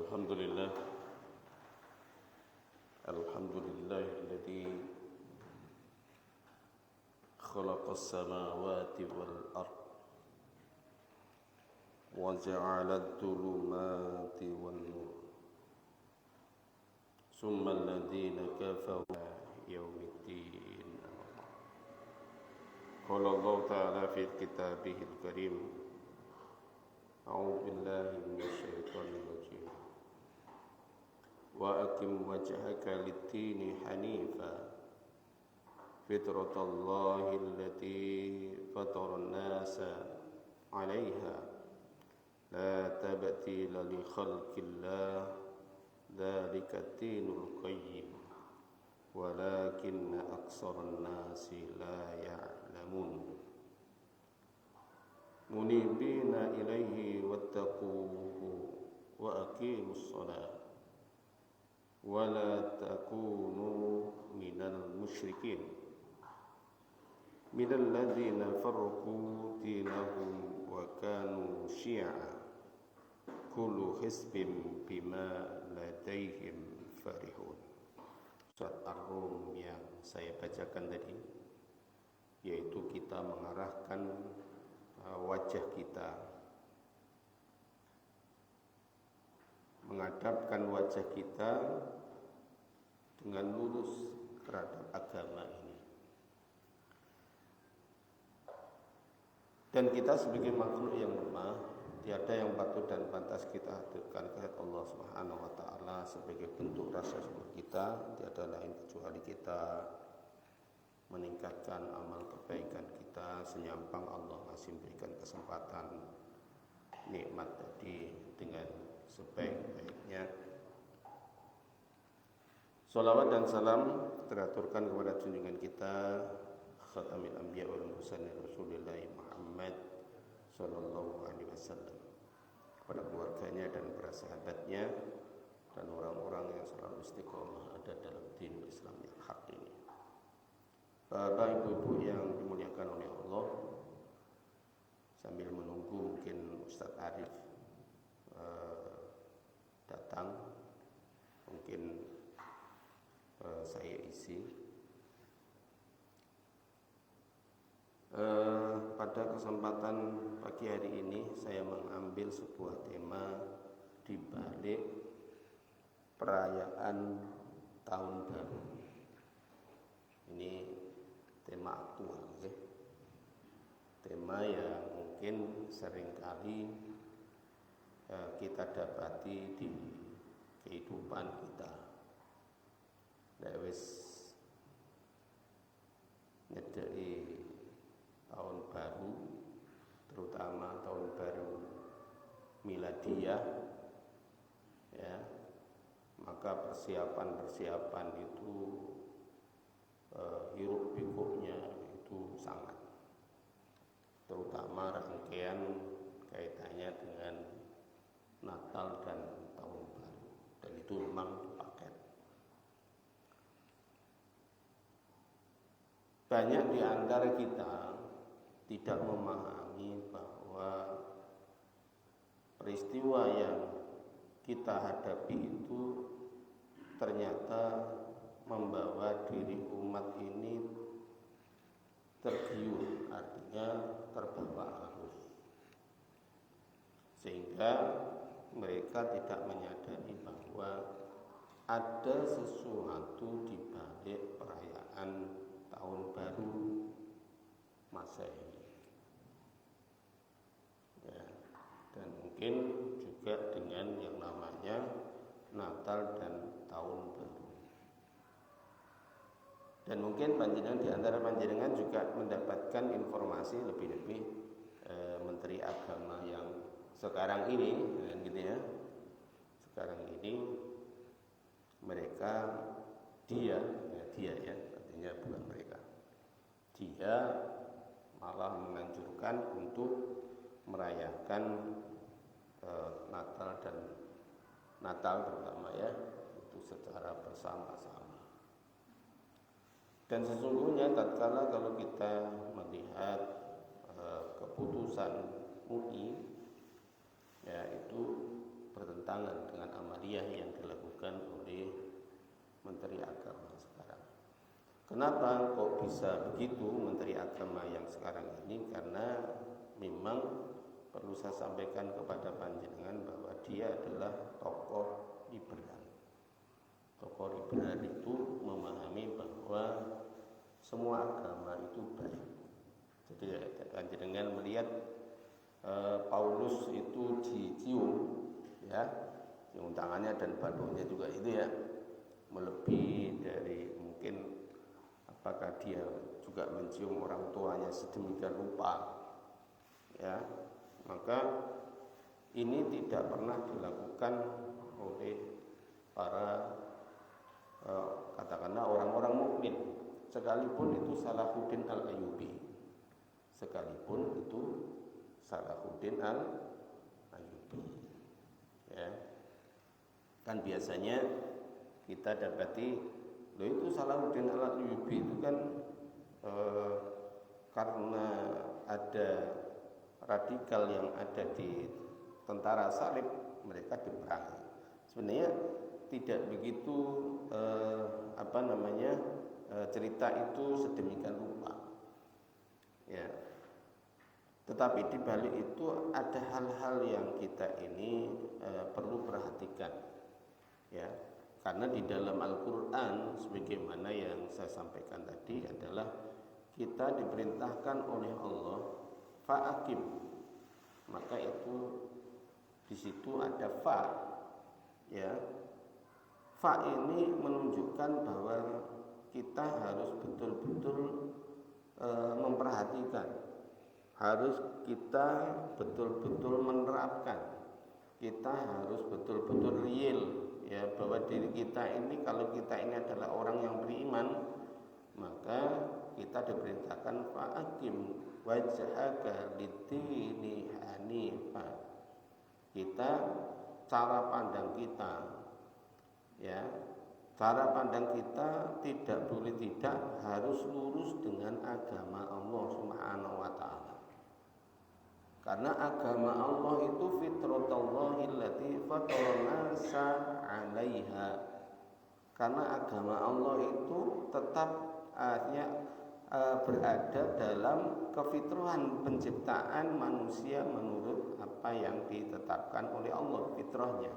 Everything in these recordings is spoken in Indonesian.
الحمد لله الذي خلق السماوات والأرض وجعل الظلمات والنور ثم الذين كفروا يوم الدين. قال الله تعالى في كتابه الكريم: أعوذ بالله من الشيطان الرجيم وأقم وجهك للدين حنيفا فطرة الله التي فطر الناس عليها لا تبديل لخلق الله ذلك الدين القيم ولكن أكثر الناس لا يعلمون منيبين إليه واتقوه وأقيموا الصلاة ولا تكونوا من المشركين من الذين فرقوا دينهم وكانوا شيعا كل حزب بما لديهم فرحون. Surat Ar-Rum yang saya bacakan tadi, yaitu kita mengarahkan wajah kita, menghadapkan wajah kita dengan lurus terhadap agama ini. Dan kita sebagai makhluk yang lemah, tiada yang patut dan pantas kita hadirkan kepada Allah Subhanahu wa taala sebagai bentuk rasa syukur kita, tiada lain kecuali kita meningkatkan amal kebaikan kita senyampang Allah masih memberikan kesempatan nikmat tadi dengan sebaik-baiknya. Salawat dan salam teraturkan kepada junjungan kita Khatamil Anbiya wal Mursalin Rasulullah Muhammad sallallahu alaihi wasallam, kepada keluarganya dan para sahabatnya dan orang-orang yang selalu istiqomah ada dalam din Islam yang hak ini. Bapak ibu-ibu yang dimuliakan oleh Allah, sambil menunggu mungkin Ustadz Arif datang, mungkin saya isi. Pada kesempatan pagi hari ini saya mengambil sebuah tema di balik perayaan tahun baru. Ini tema aktual, ya. Tema yang mungkin seringkali kita dapati di kehidupan kita. Wis nyedeki tahun baru, terutama tahun baru Miladiyah, ya, maka persiapan itu hiruk pikuknya itu sangat, terutama rangkaian kaitannya dengan Natal dan tahun baru, dan itu memang paket. Banyak di antara kita tidak memahami bahwa peristiwa yang kita hadapi itu ternyata membawa diri umat ini tergiur, artinya terbawa arus, sehingga mereka tidak menyadari bahwa ada sesuatu di balik perayaan tahun baru Masehi, ya, dan mungkin juga dengan yang namanya Natal dan tahun baru. Dan mungkin panjenengan di antara panjenengan juga mendapatkan informasi lebih-lebih Menteri Agama yang sekarang ini, gitu ya. Sekarang ini mereka dia ya, artinya bukan mereka. Dia malah menganjurkan untuk merayakan Natal terutama, ya, itu secara bersama-sama. Dan sesungguhnya tatkala kalau kita melihat keputusan MUI, ya, itu bertentangan dengan amaliyah yang dilakukan oleh Menteri Agama sekarang. Kenapa kok bisa begitu Menteri Agama yang sekarang ini? Karena memang perlu saya sampaikan kepada panjenengan bahwa dia adalah tokoh liberal. Tokoh liberal itu memahami bahwa semua agama itu baik. Jadi panjenengan melihat Paulus itu dicium, ya, cium tangannya dan bajunya juga itu ya, melebihi dari mungkin apakah dia juga mencium orang tuanya sedemikian rupa, ya, maka ini tidak pernah dilakukan oleh para katakanlah orang-orang mukmin, sekalipun itu Salahuddin Al-Ayyubi, sekalipun itu Salahuddin Al-Ayyubi, ya. Kan biasanya kita dapati, loh itu Salahuddin Al-Ayyubi itu kan karena ada radikal yang ada di tentara salib, mereka diperangi. Sebenarnya tidak begitu cerita itu sedemikian rupa, ya. Tetapi di balik itu ada hal-hal yang kita ini perlu perhatikan, ya. Karena di dalam Al-Quran, sebagaimana yang saya sampaikan tadi, adalah kita diperintahkan oleh Allah fa'akim, maka itu di situ ada fa, ya. Fa ini menunjukkan bahwa kita harus betul-betul memperhatikan, harus kita betul-betul menerapkan, kita harus betul-betul real, ya, bahwa diri kita ini, kalau kita ini adalah orang yang beriman, maka kita diperintahkan fa'akim wajhaka lid-dini hanifa. Kita, cara pandang kita, ya, cara pandang kita tidak boleh tidak harus lurus dengan agama Allah Subhanahu wa taala. Karena agama Allah itu fitratullahi allati fatarnasa 'alaiha. Karena agama Allah itu tetap berada dalam kefitrahan penciptaan manusia menurut apa yang ditetapkan oleh Allah, fitrahnya,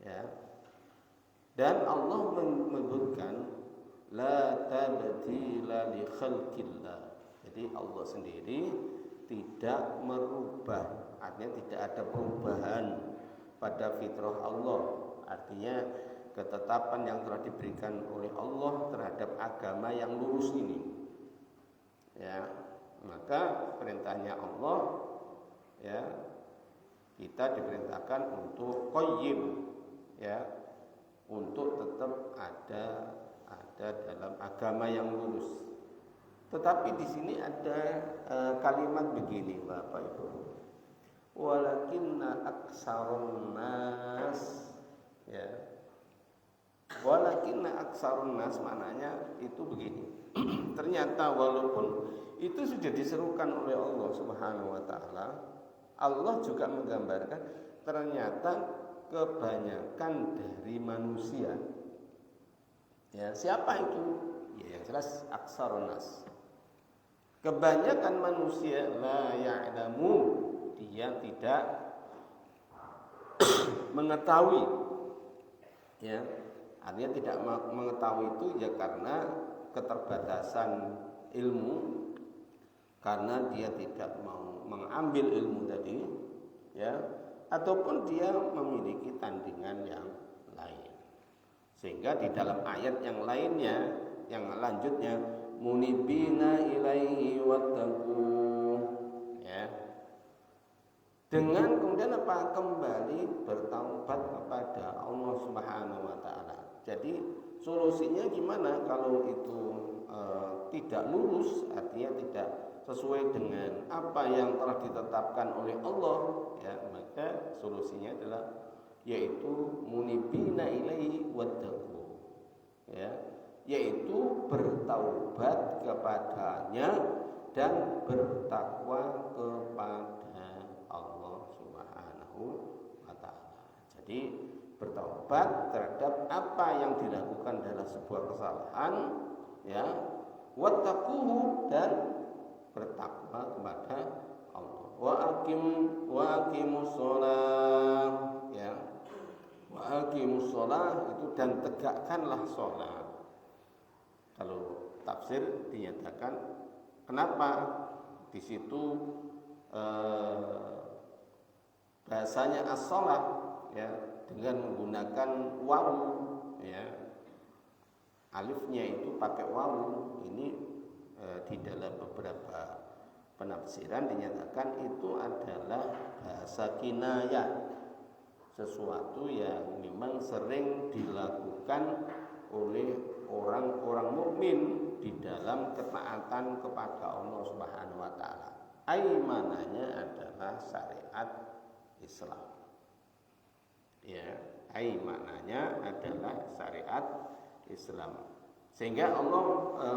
ya. Dan Allah menyebutkan la tabdila li khalqillah. Jadi Allah sendiri tidak merubah, artinya tidak ada perubahan pada fitrah Allah. Artinya ketetapan yang telah diberikan oleh Allah terhadap agama yang lurus ini, ya. Maka perintahnya Allah, ya, kita diperintahkan untuk qayyim, ya, untuk tetap ada dalam agama yang lurus. Tetapi di sini ada kalimat begini, Bapak Ibu. Walakinna aktsarun nas, ya. Walakinna aktsarun nas maknanya itu begini. Ternyata walaupun itu sudah diserukan oleh Allah Subhanahu wa taala, Allah juga menggambarkan ternyata kebanyakan dari manusia, ya, siapa itu? Ya, yang jelas aktsarun nas. Kebanyakan manusia la ya'lamu, dia tidak mengetahui, ya. Artinya tidak mengetahui itu ya karena keterbatasan ilmu, karena dia tidak mau mengambil ilmu tadi, ya, ataupun dia memiliki tandingan yang lain. Sehingga di dalam ayat yang lainnya, yang lanjutnya, munibina ilaihi wattaqu, ya. Dengan kemudian apa? Kembali bertaubat kepada Allah Subhanahu wa taala. Jadi solusinya gimana kalau itu tidak lurus, artinya tidak sesuai dengan apa yang telah ditetapkan oleh Allah, ya, maka solusinya adalah yaitu munibina ilaihi wattaqu, ya, yaitu bertaubat kepadanya dan bertakwa kepada Allah Subhanahu wa taala. Jadi bertaubat terhadap apa yang dilakukan adalah sebuah kesalahan, ya, wattaquhu, dan bertakwa kepada Allah. Wa aqimus shalah, ya. Wa aqimus shalah itu, dan tegakkanlah shalat. Kalau tafsir dinyatakan kenapa di situ bahasanya as-shalah, ya, dengan menggunakan wawu, ya, alifnya itu pakai wawu. Ini di dalam beberapa penafsiran dinyatakan itu adalah bahasa kinayah, sesuatu yang memang sering dilakukan oleh orang-orang mukmin di dalam ketaatan kepada Allah Subhanahu wa taala. Mananya adalah syariat Islam. Ya, maknanya adalah syariat Islam. Sehingga Allah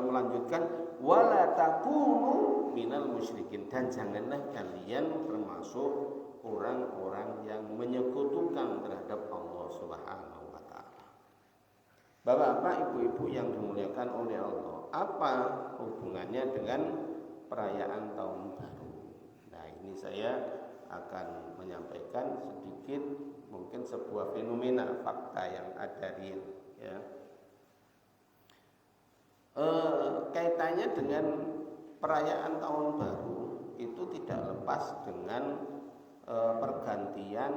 melanjutkan wala takunu minal musyrikin, dan janganlah kalian termasuk orang-orang yang menyekutukan terhadap Allah Subhanahu wa taala. Bapak-bapak, ibu-ibu yang dimuliakan oleh Allah, apa hubungannya dengan perayaan tahun baru? Nah, ini saya akan menyampaikan sedikit mungkin sebuah fenomena fakta yang ada real, ya. Kaitannya dengan perayaan tahun baru itu tidak lepas dengan pergantian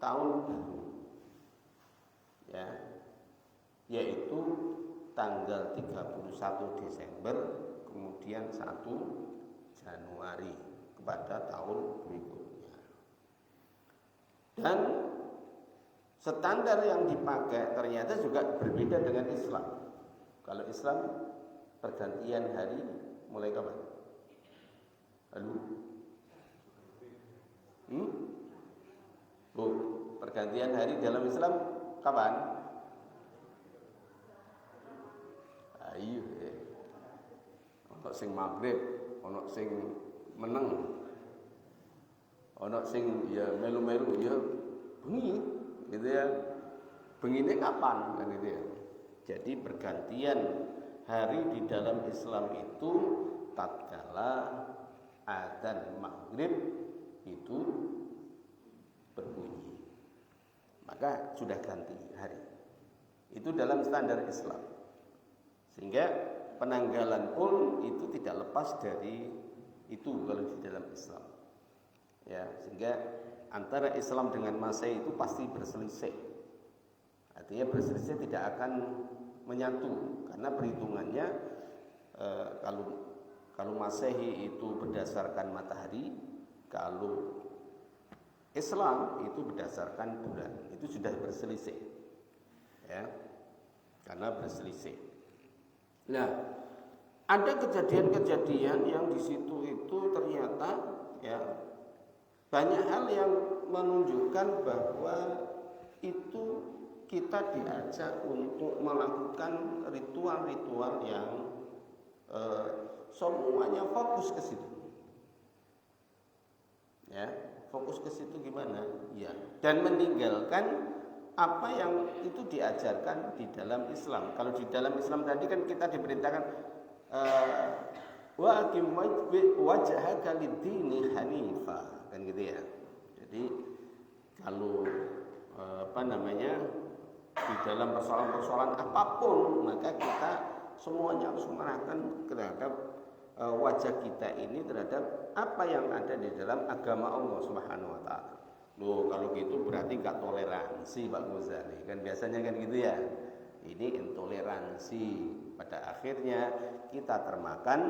tahun baru, ya, yaitu tanggal 31 Desember kemudian 1 Januari kepada tahun berikutnya. Dan standar yang dipakai ternyata juga berbeda dengan Islam. Kalau Islam pergantian hari mulai kapan? Lalu? Pergantian hari dalam Islam kapan? Ayo, ono sing maghrib, ono sing meneng, ono sing ya melu-melu, ya bengi, gitu ya. Bengine kapan, kan gitu ya. Jadi pergantian hari di dalam Islam itu tatkala adzan maghrib itu berbunyi, maka sudah ganti hari. Itu dalam standar Islam. Sehingga penanggalan pun itu tidak lepas dari itu kalau di dalam Islam. Ya, sehingga antara Islam dengan Masehi itu pasti berselisih. Artinya berselisih tidak akan menyatu karena perhitungannya kalau Masehi itu berdasarkan matahari, kalau Islam itu berdasarkan bulan. Itu sudah berselisih, ya, karena berselisih. Nah, ada kejadian-kejadian yang di situ itu ternyata, ya, banyak hal yang menunjukkan bahwa itu kita diajak untuk melakukan ritual-ritual yang semuanya fokus ke situ. Ya, fokus ke situ gimana? Ya, dan meninggalkan apa yang itu diajarkan di dalam Islam. Kalau di dalam Islam tadi kan kita diperintahkan wa aqim wajhaka lid-dini hanifa, kan gitu ya. Jadi kalau di dalam persoalan-persoalan apapun, maka kita semuanya harus mengarahkan terhadap wajah kita ini terhadap apa yang ada di dalam agama Allah Subhanahu wa taala. Loh, kalau gitu berarti enggak toleransi, Pak Ghazali. Kan biasanya kan gitu ya. Ini intoleransi. Pada akhirnya kita termakan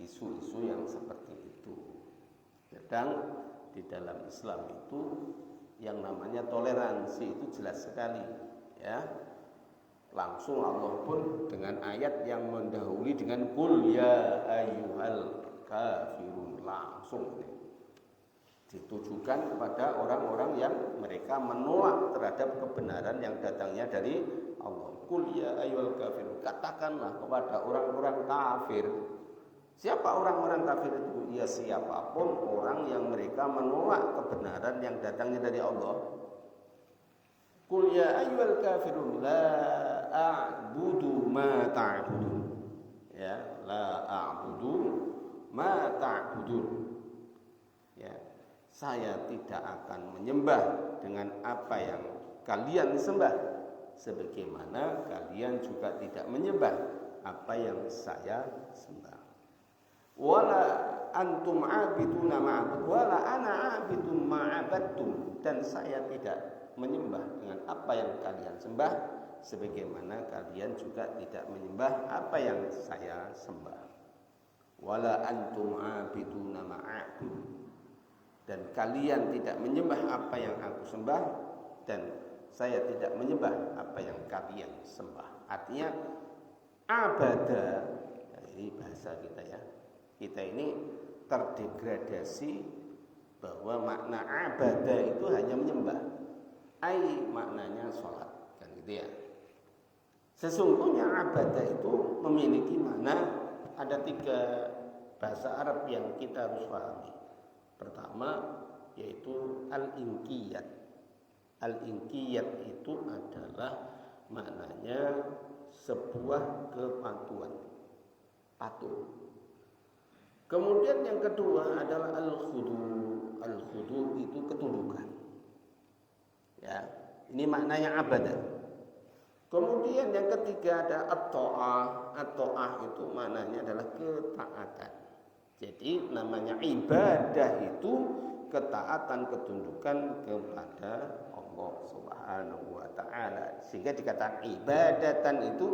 isu-isu yang seperti itu. Sedang di dalam Islam itu yang namanya toleransi itu jelas sekali, ya. Langsung Allah pun dengan ayat yang mendahului dengan qul ya ayyuhal kafirun, langsung ditujukan kepada orang-orang yang mereka menolak terhadap kebenaran yang datangnya dari Allah. Qul ya ayyuhal kafirun, katakanlah kepada orang-orang kafir. Siapa orang-orang kafir itu? Ya siapapun orang yang mereka menolak kebenaran yang datangnya dari Allah. Qul ya ayyuhal kafirun la a'budu ma ta'budun. Ya, la a'budu ma ta'budun. Ya, saya tidak akan menyembah dengan apa yang kalian sembah, sebagaimana kalian juga tidak menyembah apa yang saya sembah. Wala antum abiduna ma'bud wala ana abidun ma'abadtum, dan saya tidak menyembah dengan apa yang kalian sembah, sebagaimana kalian juga tidak menyembah apa yang saya sembah. Wala antum abiduna ma'abud, dan kalian tidak menyembah apa yang aku sembah, dan saya tidak menyembah apa yang kalian sembah. Artinya abada, ini bahasa kita ya. Kita ini terdegradasi bahwa makna abadah itu hanya menyembah. Ai maknanya sholat, kan gitu ya. Sesungguhnya abadah itu memiliki makna, ada 3 bahasa Arab yang kita harus pahami. Pertama yaitu al-inqiyat. Al-inqiyat itu adalah maknanya sebuah kepatuhan, patuh. Kemudian yang kedua adalah al-khudu. Al-khudu itu ketundukan. Ya, ini maknanya abadah. Kemudian yang ketiga ada at-ta'ah. At-ta'ah itu maknanya adalah ketaatan. Jadi namanya ibadah itu ketaatan, ketundukan kepada Allah Subhanahu wa taala. Sehingga dikatakan ibadatan itu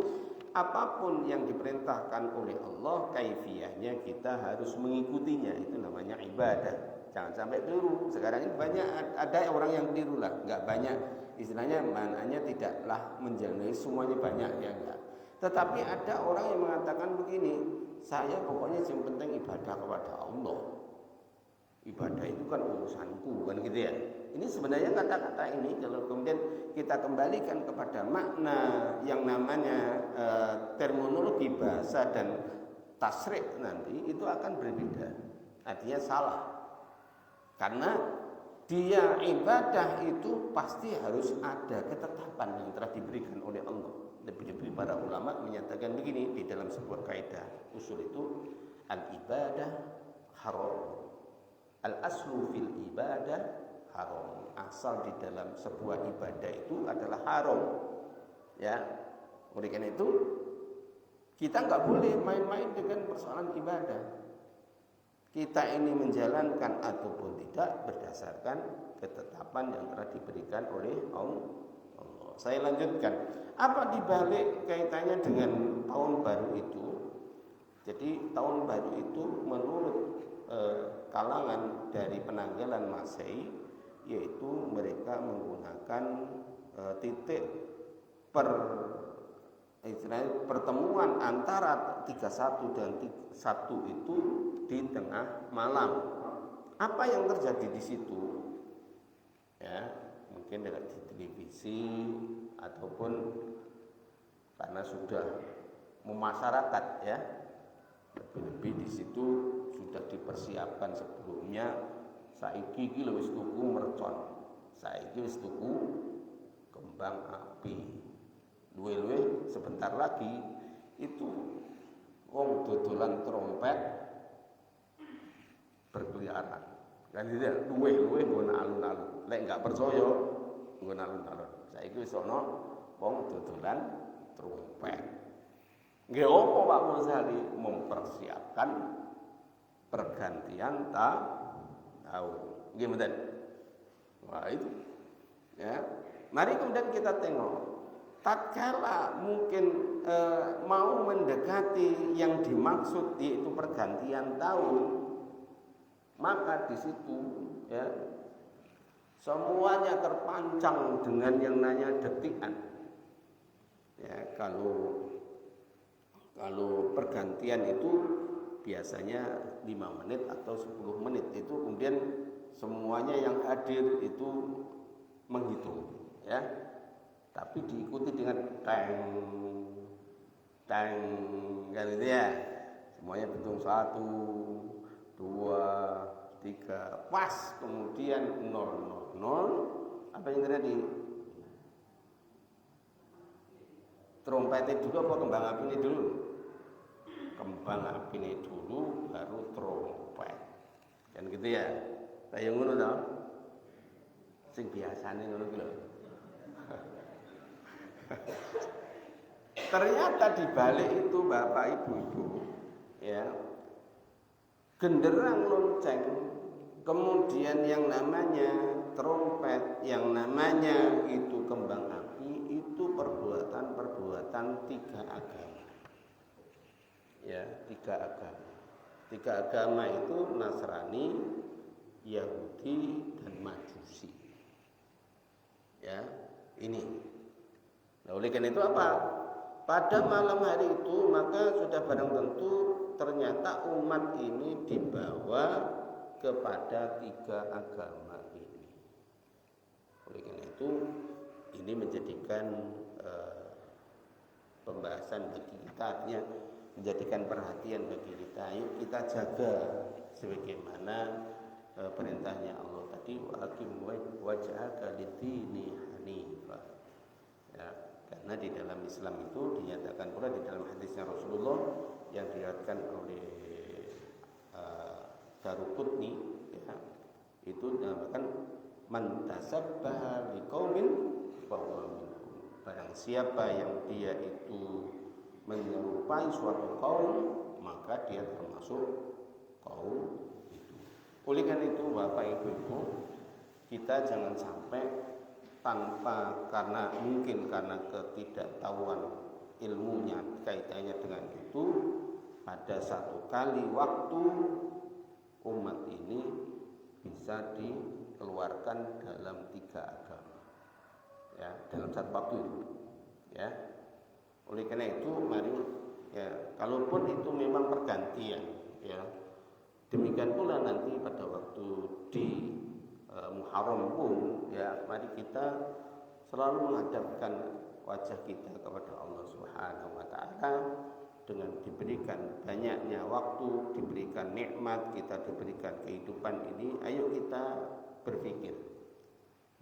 apapun yang diperintahkan oleh Allah, kaifiyahnya kita harus mengikutinya. Itu namanya ibadah. Jangan sampai keliru. Sekarang ini banyak ada orang yang keliru lah. Enggak banyak, istilahnya maknanya tidaklah menjalani semuanya banyak ya enggak. Tetapi ada orang yang mengatakan begini, saya pokoknya yang penting ibadah kepada Allah. Ibadah itu kan urusanku, kan gitu ya. Ini sebenarnya kata-kata ini kalau kemudian kita kembalikan kepada makna yang namanya terminologi bahasa dan tasrik nanti itu akan berbeda. Artinya salah. Karena dia ibadah itu pasti harus ada ketetapan yang telah diberikan oleh Allah. Lebih-lebih para ulama menyatakan begini di dalam sebuah kaidah usul itu, al-ibadah haram. Al-aslu fil ibadah haram. Asal di dalam sebuah ibadah itu adalah haram. Ya. Oleh karena itu kita enggak boleh main-main dengan persoalan ibadah. Kita ini menjalankan ataupun tidak berdasarkan ketetapan yang telah diberikan oleh Allah. Saya lanjutkan. Apa dibalik kaitannya dengan tahun baru itu? Jadi tahun baru itu menurut kalangan dari penanggalan Masehi, yaitu mereka menggunakan titik pertemuan antara 31 dan 1 itu di tengah malam. Apa yang terjadi di situ? Ya, mungkin di televisi ataupun karena sudah memasyarakat ya. Lebih-lebih di situ sudah dipersiapkan sebelumnya. Saiki iki lho wis tuku mercon. Saiki wis tuku kembang api. Luwe-luwe sebentar lagi itu wong dodolan trompet berkeliaran. Kan gitu ya, luwe-luwe nggon alun-alun. Lek enggak percaya nggon alun-alun. Saiki wis ana wong dodolan trompet. Nggih opo Pak Muzali mempersiapkan pergantian tahun. Nggih mboten. Wah itu. Ya. Mari kemudian kita tengok tatkala mungkin mau mendekati yang dimaksud yaitu pergantian tahun, maka di situ ya semuanya terpancang dengan yang namanya detikan. Ya, kalau pergantian itu biasanya 5 menit atau 10 menit itu kemudian semuanya yang hadir itu menghitung ya. Tapi diikuti dengan teng gitu ya. Semuanya hitung 1, 2, 3, pas, kemudian 0, 0, 0. Apa yang terjadi? Trompetnya dulu apa kembang apinya dulu? Kembang apinya dulu, baru trompet. Kan gitu ya? Kayak ngono tau? Sing biasane ngono ki lho. Ternyata di balik itu Bapak Ibu, ya, genderang lonceng, kemudian yang namanya trompet, yang namanya itu kembang api, itu perbuatan tiga agama. Ya, tiga agama. Tiga agama itu Nasrani, Yahudi, dan Majusi. Ya, ini. Nah, oleh karena itu apa? Pada malam hari itu maka sudah barang tentu ternyata umat ini dibawa kepada tiga agama ini. Oleh karena itu ini menjadikan pembahasan bagi kita, artinya menjadikan perhatian bagi kita. Ayo kita jaga sebagaimana perintahnya Allah tadi, wa aqim wajhaka lid-dini hanifah. Ya, karena di dalam Islam itu dinyatakan pula di dalam hadisnya Rasulullah yang diriwayatkan oleh Daruqutni, ya, itu dinamakan man tasabbaha liqaumin fahuwa minhum. Barang siapa yang dia itu menyerupai suatu kaum, maka dia termasuk kaum itu. Oleh karena itu Bapak Ibu, kita jangan sampai tanpa mungkin karena ketidaktahuan ilmunya kaitannya dengan itu, pada satu kali waktu umat ini bisa dikeluarkan dalam tiga agama, ya, dalam satu waktu itu, ya. Oleh karena itu mari, ya, kalaupun itu memang pergantian, ya, demikian pula nanti pada waktu di Muharram pun, ya, mari kita selalu menghadapkan wajah kita kepada Allah Subhanahu wa taala dengan diberikan banyaknya waktu, diberikan nikmat, kita diberikan kehidupan ini. Ayo kita berpikir,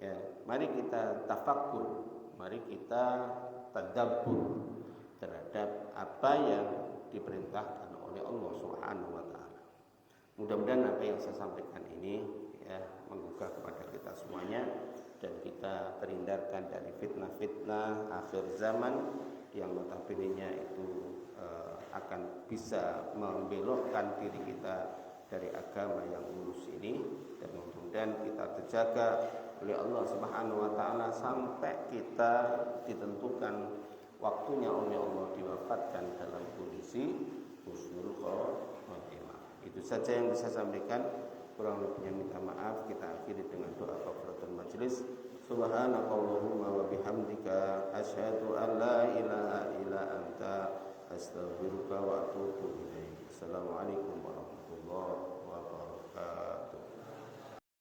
ya, mari kita tafakkur, mari kita tadabbur terhadap apa yang diperintahkan oleh Allah Subhanahu wa taala. Mudah-mudahan apa yang saya sampaikan ini, ya, menggugah kepada kita semuanya dan kita terhindarkan dari fitnah-fitnah akhir zaman yang notabene-nya itu akan bisa membelokkan diri kita dari agama yang lurus ini, dan mudah-mudahan kita terjaga oleh Allah Subhanahu wa taala sampai kita ditentukan waktunya oleh Allah diwafatkan dalam kondisi husnul khotimah. Itu saja yang bisa saya sampaikan. Kurang lebihnya minta maaf. Kita akhiri dengan doa kafaratul majelis. Subhanakallahumma wa bihamdika asyhadu an la ilaha illa anta astaghfiruka wa atubu ilaik. Assalamualaikum warahmatullahi wabarakatuh.